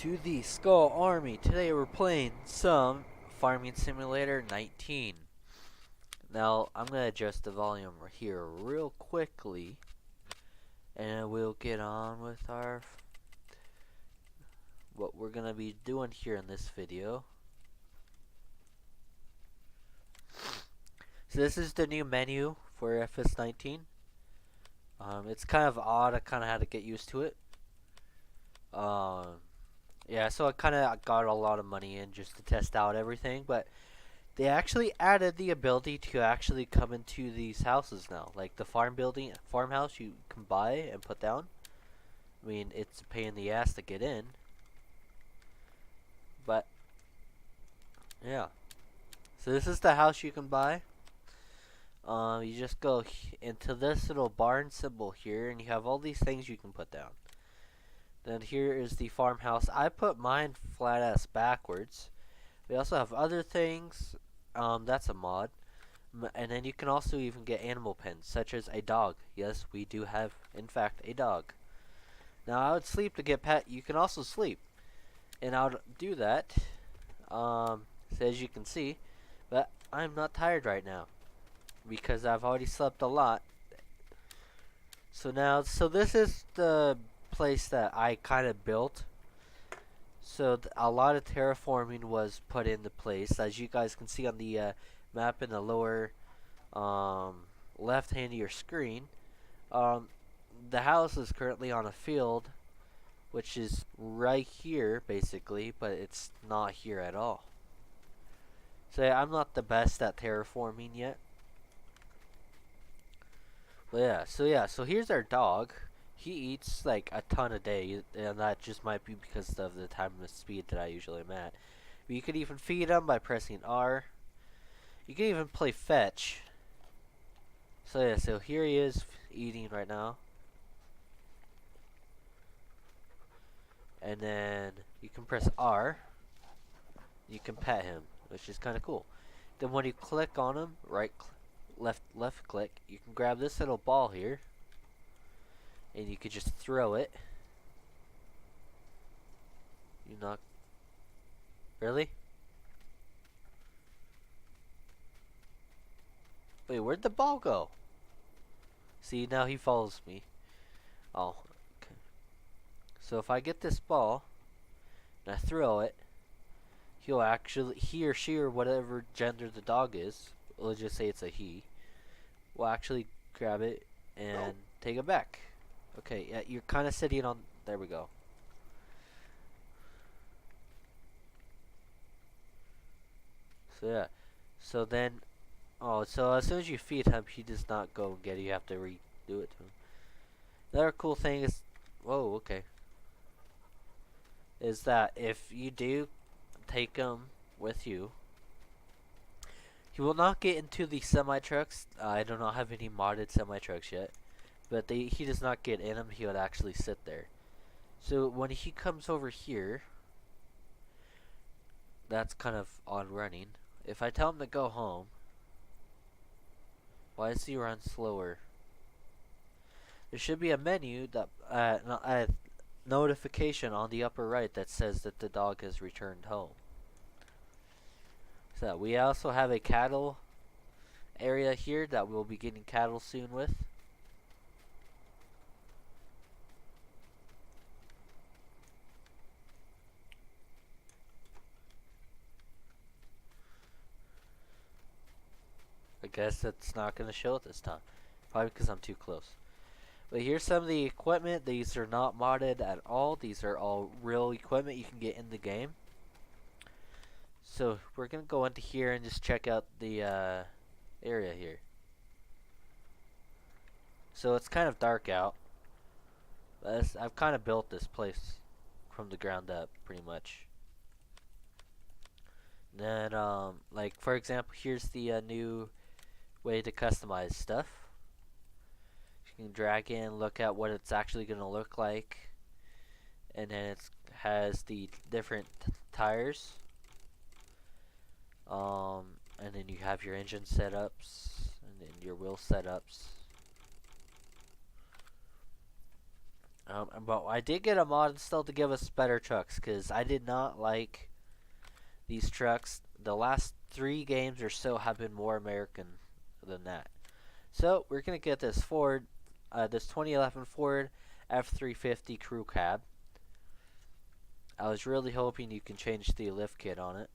to the Skull Army. Today we're playing some Farming Simulator 19. Now, I'm going to adjust the volume here real quickly, and we'll get on with what we're going to be doing here in this video. So this is the new menu for FS19. It's kind of odd. I kind of had to get used to it. Yeah, so I kind of got a lot of money in just to test out everything, but they actually added the ability to actually come into these houses now. Like the farmhouse you can buy and put down. I mean, it's a pain in the ass to get in, but yeah. So this is the house you can buy. You just go into this little barn symbol here, and you have all these things you can put down. Then here is the farmhouse. I put mine flat ass backwards. We also have other things. That's a mod. And then you can also even get animal pens, such as a dog. Yes, we do have, in fact, a dog. Now, I would sleep to get pet. You can also sleep. And I would do that, so as you can see. But I'm not tired right now, because I've already slept a lot. So this is the place that I kind of built. So a lot of terraforming was put into place, as you guys can see on the map in the lower left hand of your screen. The house is currently on a field, which is right here basically, but it's not here at all. So yeah, I'm not the best at terraforming yet. But so here's our dog. He eats like a ton a day, and that just might be because of the time and speed that I usually am at. But you could even feed him by pressing R. You can even play fetch. So yeah, so here he is eating right now. And then you can press R. You can pet him, which is kind of cool. Then when you click on him, left click, you can grab this little ball here. And you could just throw it. You not really? Wait, where'd the ball go? See, now he follows me. Oh, okay. So if I get this ball and I throw it, he or she or whatever gender the dog is, we'll just say it's a he, will actually grab it and take it back. Okay, yeah, you're kind of sitting on. There we go. So yeah, so then, so as soon as you feed him, he does not go and get it. You have to redo it to him. Another cool thing is, whoa, okay, is that if you do take him with you, he will not get into the semi trucks. I do not have any modded semi trucks yet. But he does not get in him, he would actually sit there. So when he comes over here, that's kind of on running. If I tell him to go home, why does he run slower? There should be a menu, that a notification on the upper right that says that the dog has returned home. So we also have a cattle area here that we'll be getting cattle soon with. I guess it's not going to show it this time. Probably because I'm too close. But here's some of the equipment. These are not modded at all. These are all real equipment you can get in the game. So we're going to go into here and just check out the area here. So it's kind of dark out. I've kind of built this place from the ground up pretty much. And then, like for example, here's the new way to customize stuff. You can drag in, look at what it's actually going to look like, and then it has the different tires, and then you have your engine setups, and then your wheel setups. But I did get a mod installed to give us better trucks, because I did not like these trucks. The last 3 games or so have been more American than that. So we're gonna get this Ford, this 2011 Ford F350 crew cab. I was really hoping you can change the lift kit on it.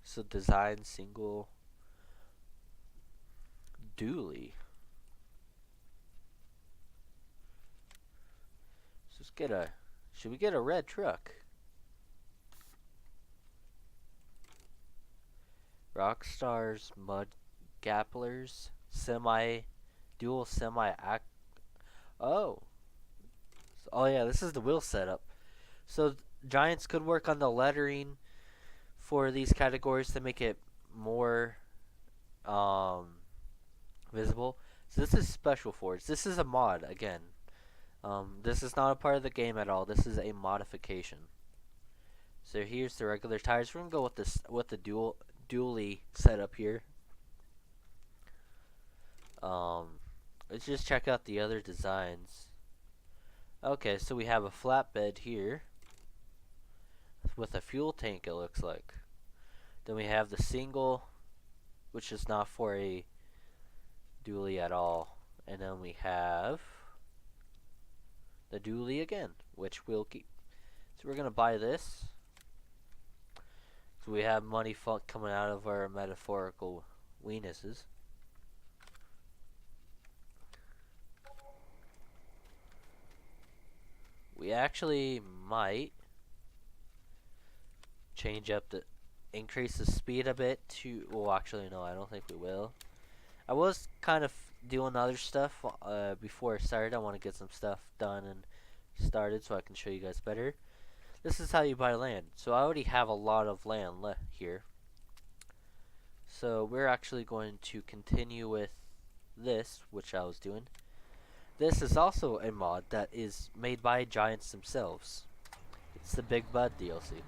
So design single dually. Let's get a. Should we get a red truck? Rockstars, mud gapplers, dual semi act. Oh, oh yeah, this is the wheel setup. So Giants could work on the lettering for these categories to make it more visible. So this is special Fords. This is a mod again. This is not a part of the game at all. This is a modification. So here's the regular tires. We're gonna go with the dually setup here. Let's just check out the other designs. Okay, so we have a flatbed here with a fuel tank, it looks like. Then we have the single, which is not for a dually at all. And then we have the dually again, which we'll keep. So we're gonna buy this. So we have money coming out of our metaphorical weenuses. We actually might change up increase the speed a bit to, well actually no, I don't think we will. I was kind of doing other stuff before I started. I want to get some stuff done and started so I can show you guys better. This is how you buy land. So I already have a lot of land left here. So we're actually going to continue with this, which I was doing. This is also a mod that is made by Giants themselves. It's the Big Bud DLC.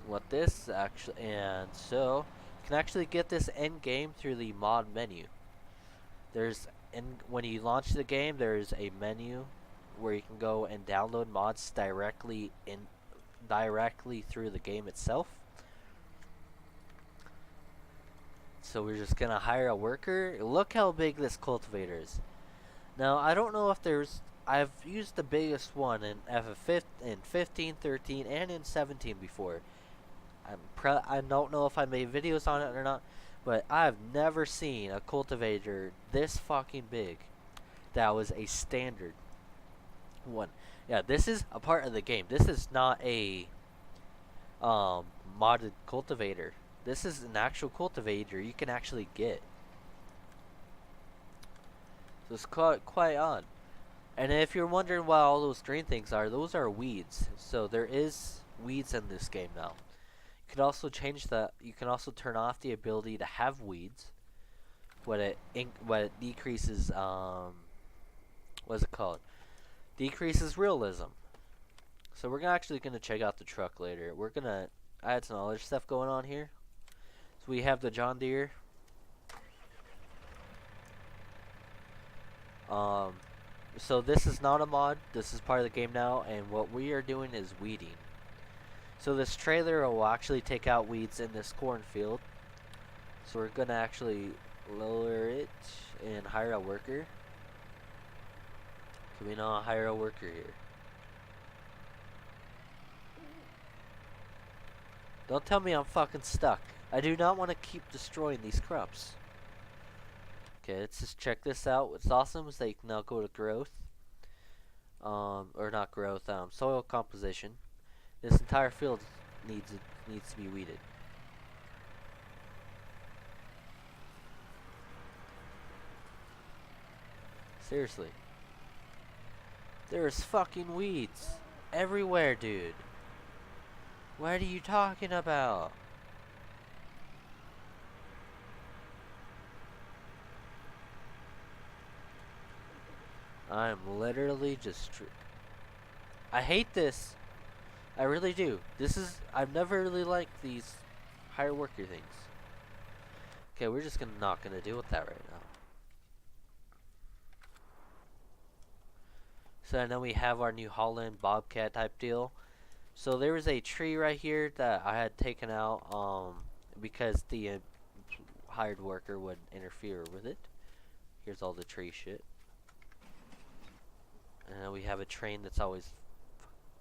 What this actually, and so you can actually get this end game through the mod menu. When you launch the game, there's a menu where you can go and download mods directly through the game itself. So we're just gonna hire a worker. Look how big this cultivator is. Now I don't know if I've used the biggest one in 15, 13, and in 17 before. I don't know if I made videos on it or not, but I've never seen a cultivator this fucking big that was a standard one. Yeah, this is a part of the game. This is not a modded cultivator. This is an actual cultivator you can actually get. So it's quite odd. And if you're wondering what all those green things are, those are weeds. So there is weeds in this game now. You can also change that. You can also turn off the ability to have weeds. What it decreases. What's it called? Decreases realism. So we're actually gonna check out the truck later. I had some other stuff going on here. So we have the John Deere. So this is not a mod. This is part of the game now, and what we are doing is weeding. So this trailer will actually take out weeds in this cornfield. So we're gonna actually lower it and hire a worker. Can we not hire a worker here? Don't tell me I'm fucking stuck. I do not want to keep destroying these crops. Okay, let's just check this out. What's awesome is that you can now go to growth. Or not growth, soil composition. This entire field needs to be weeded. Seriously. There's fucking weeds everywhere, dude. What are you talking about? I'm literally just... I hate this. I really do. I've never really liked these Hire worker things. Okay, we're just not gonna deal with that right now. So now we have our New Holland Bobcat type deal. So there was a tree right here that I had taken out because the hired worker would interfere with it. Here's all the tree shit. And then we have a train that's always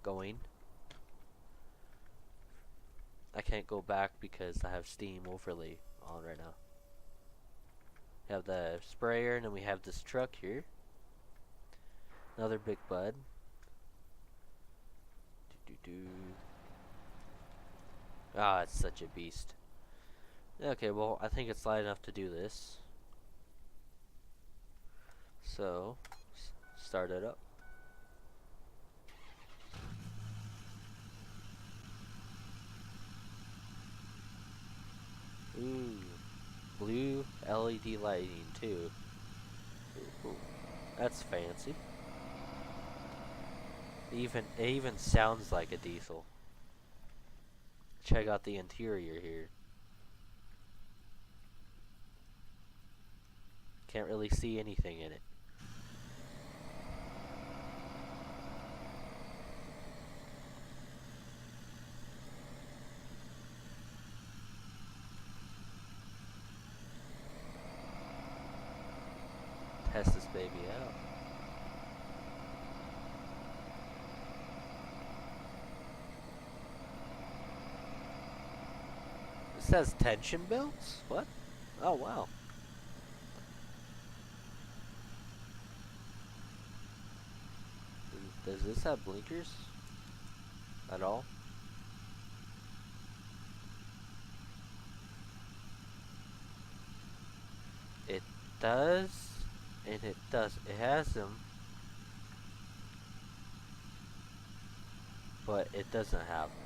going. I can't go back because I have Steam overlay on right now. We have the sprayer, and then we have this truck here. Another big bud. Ah, it's such a beast. Okay, well, I think it's light enough to do this. So, start it up. Ooh, blue LED lighting too. Ooh, that's fancy. It even sounds like a diesel. Check out the interior here. Can't really see anything in it. Test this baby out. It says tension belts? What? Oh, wow. Does this have blinkers? At all? It does, and it does. It has them, but it doesn't have them.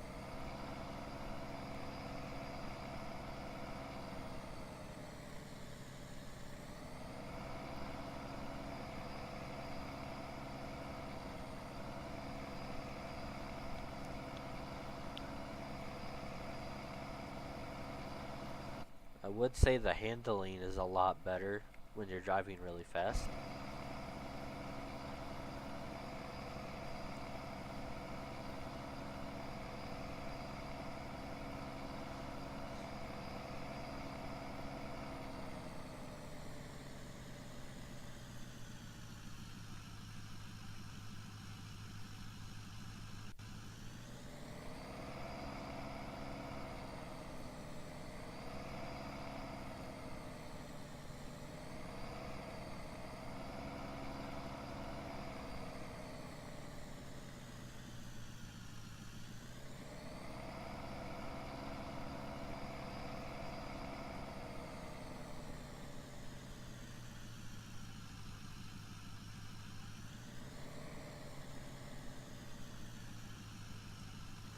I would say the handling is a lot better when you're driving really fast.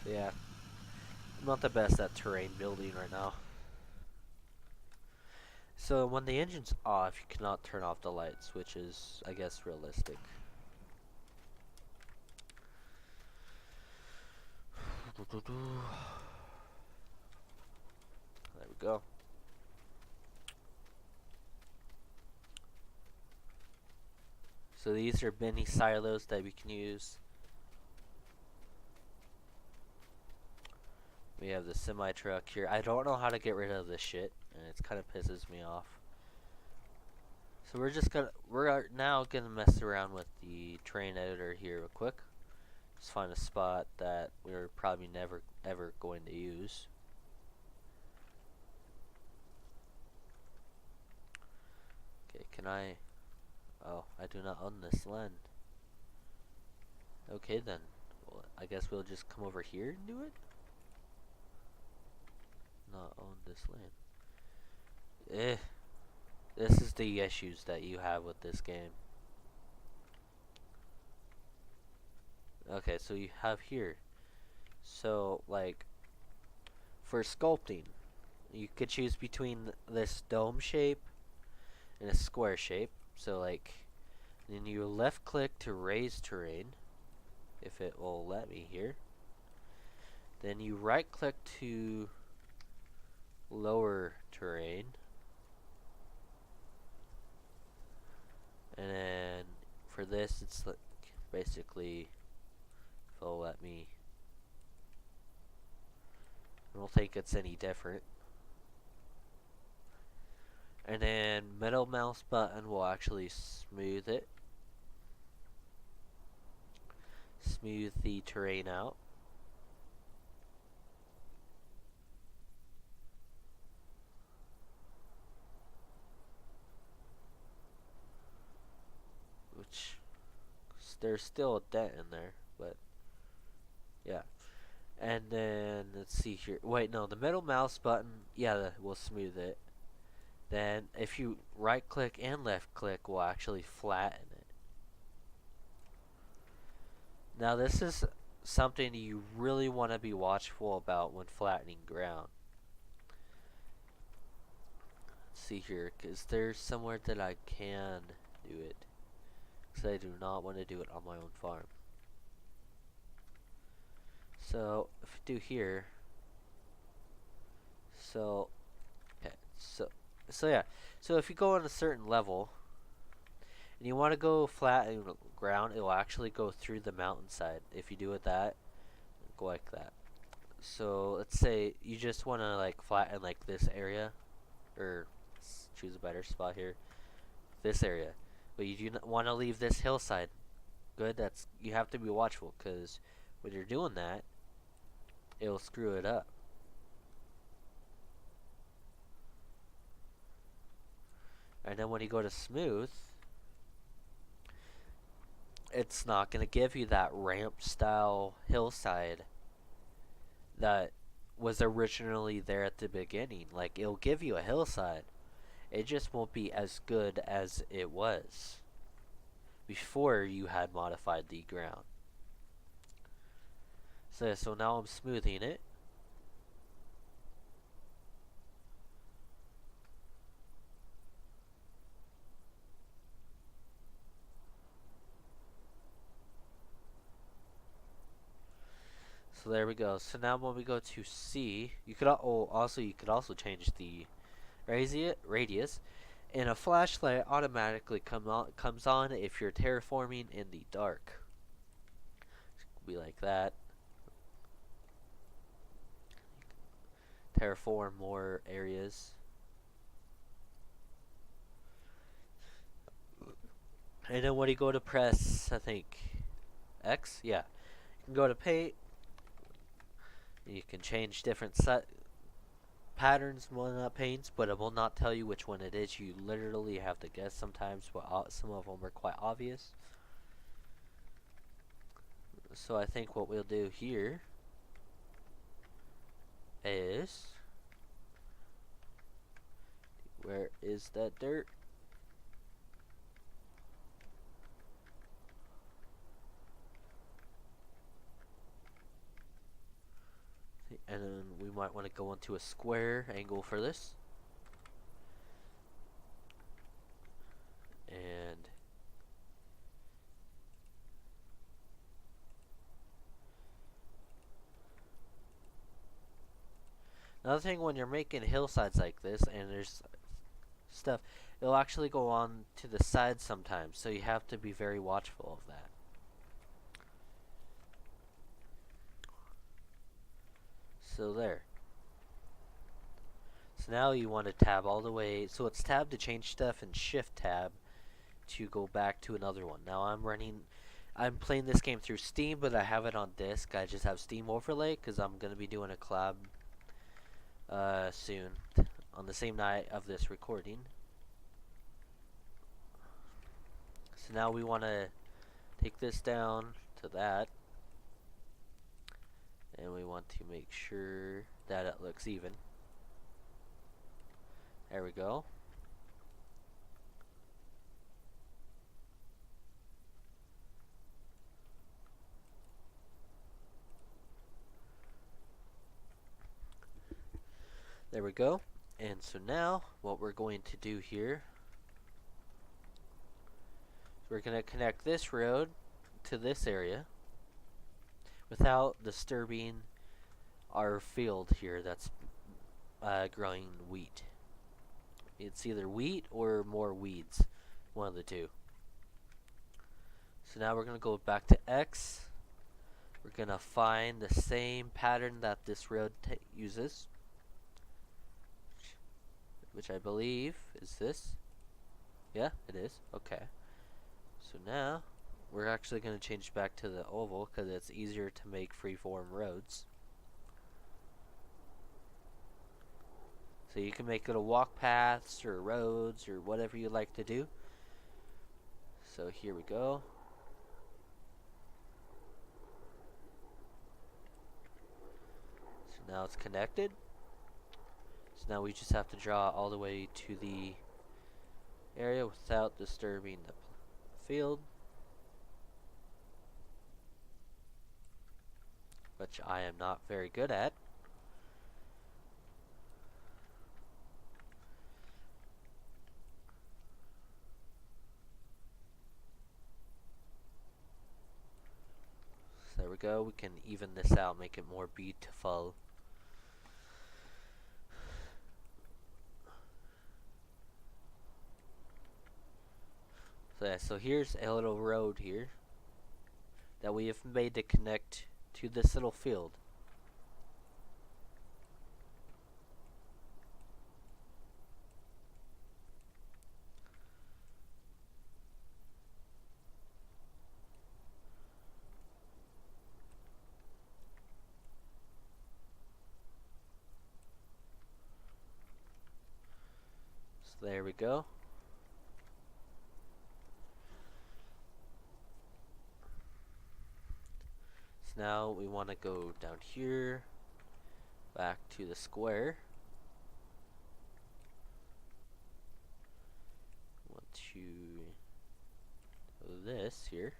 So yeah, I'm not the best at terrain building right now. So when the engine's off, you cannot turn off the lights, which is, I guess, realistic. There we go. So these are mini silos that we can use. We have the semi truck here. I don't know how to get rid of this shit, and it kind of pisses me off. So we're now gonna mess around with the terrain editor here real quick. Just find a spot that we're probably never ever going to use. Okay, can I? Oh, I do not own this land. Okay then. Well, I guess we'll just come over here and do it. Not own this land. This is the issues that you have with this game. Okay, so you have here. So, like, for sculpting, you could choose between this dome shape and a square shape. So, like, then you left click to raise terrain, if it will let me here. Then you right click to lower terrain. And then for this, it's like basically, if it'll let me, I don't think it's any different. And then middle mouse button will actually smooth it. Smooth the terrain out. Which, there's still a dent in there, but yeah. And then, let's see here. Wait, no, the middle mouse button, yeah, will smooth it. Then, if you right click and left click, will actually flatten it. Now, this is something you really want to be watchful about when flattening ground. Let's see here, because there's somewhere that I can do it. Because I do not want to do it on my own farm. So, if I do here, okay, so yeah, so if you go on a certain level, and you want to go flat in the ground, it will actually go through the mountainside. If you do it that, go like that. So, let's say you just want to like flatten like this area, or choose a better spot here, this area. But you do not want to leave this hillside. Good, you have to be watchful, because when you're doing that, it'll screw it up. And then when you go to smooth, it's not going to give you that ramp style hillside that was originally there at the beginning. Like, it'll give you a hillside. It just won't be as good as it was before you had modified the ground. So now I'm smoothing it. So there we go. So now when we go to C, you could also change the radius, and a flashlight automatically comes on if you're terraforming in the dark. Be like that. Terraform more areas. And then when you go to press, I think, X? Yeah. You can go to paint. You can change different patterns on paints, but it will not tell you which one it is. You literally have to guess sometimes, but some of them are quite obvious. So I think what we'll do here is, where is that dirt? And then we might want to go into a square angle for this. And another thing, when you're making hillsides like this and there's stuff, it'll actually go on to the side sometimes, so you have to be very watchful of that. So there. So now you want to tab all the way, so it's tab to change stuff and shift tab to go back to another one. Now I'm playing this game through Steam, but I have it on disc. I just have Steam overlay because I'm going to be doing a collab soon on the same night of this recording. So now we want to take this down to that, and we want to make sure that it looks even. There we go. There we go. And so now what we're going to do here, we're going to connect this road to this area without disturbing our field here. That's growing wheat. It's either wheat or more weeds, one of the two. So now we're going to go back to X. We're going to find the same pattern that this road uses, which I believe is this. Yeah, it is. Okay. So now we're actually going to change back to the oval because it's easier to make freeform roads. So you can make little walk paths or roads or whatever you like to do. So here we go. So now it's connected. So now we just have to draw all the way to the area without disturbing the field, which I am not very good at. So there we go. We can even this out, make it more beautiful. So yeah, so here's a little road here that we have made to connect to this little field. So there we go. So now we want to go down here, back to the square. Want to do this here.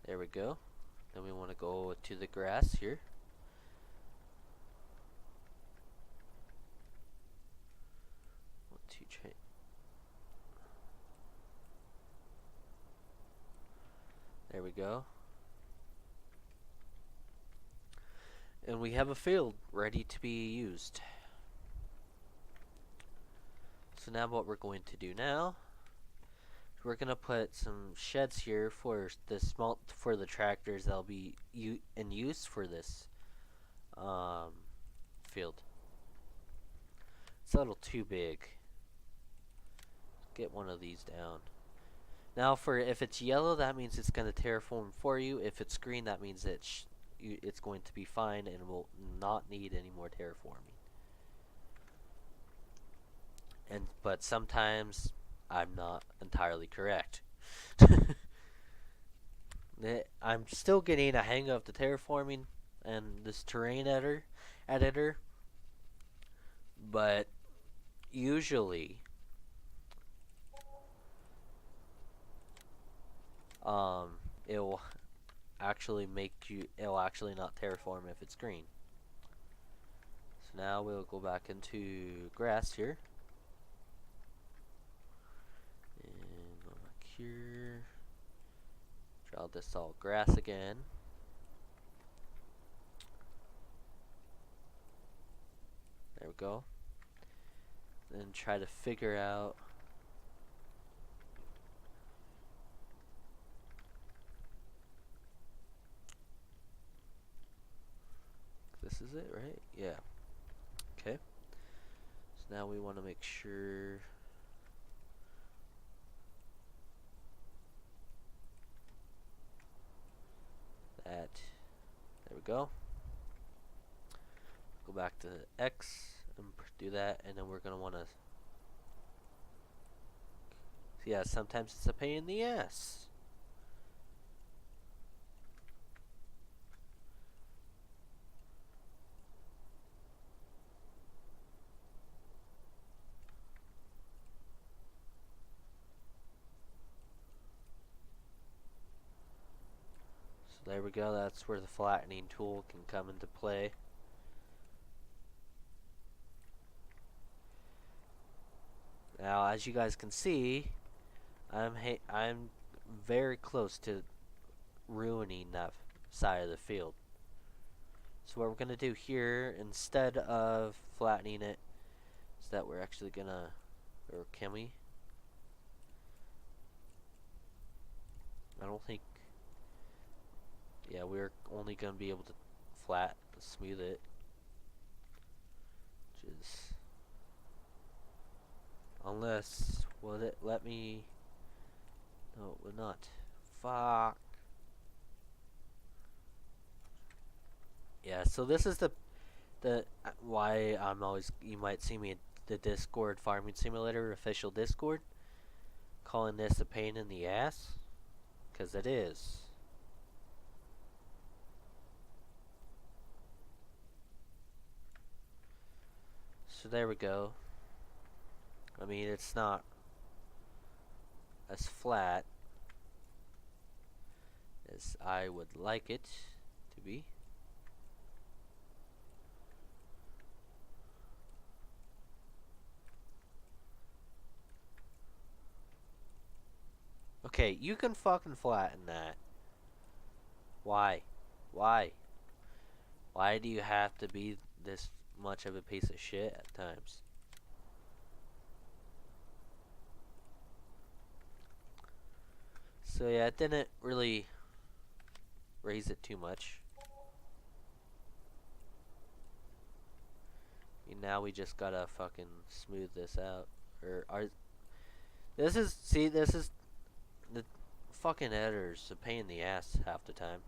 There we go. Then we want to go to the grass here. Want to try. There we go. And we have a field ready to be used. So now what we're going to do now, we're gonna put some sheds here for the tractors that'll be in use for this field. It's a little too big. Get one of these down. Now, if it's yellow, that means it's gonna terraform for you. If it's green, that means it's going to be fine and will not need any more terraforming. But sometimes I'm not entirely correct. I'm still getting a hang of the terraforming and this terrain editor, but usually it'll actually not terraform if it's green. So now we'll go back into grass here. And go back here. Draw this all grass again. There we go. Then try to figure out this is it, right? Yeah. Okay. So now we want to make sure that, there we go. Go back to X and do that, and then we're going to want to, yeah, sometimes it's a pain in the ass. So there we go, that's where the flattening tool can come into play. Now, as you guys can see, I'm very close to ruining that side of the field. So what we're gonna do here, instead of flattening it, is that we're actually gonna, or can we? I don't think, yeah, we're only gonna be able to smooth it, which is, unless, will it let me, no, it would not. Fuck. Yeah, so this is the why I'm always, you might see me in the Discord Farming Simulator official Discord calling this a pain in the ass, because it is. So there we go. I mean, it's not as flat as I would like it to be. Okay, you can fucking flatten that. Why? Why? Why do you have to be this much of a piece of shit at times? So yeah, it didn't really raise it too much. And now we just gotta fucking smooth this out. This is the fucking editor's a pain in the ass half the time.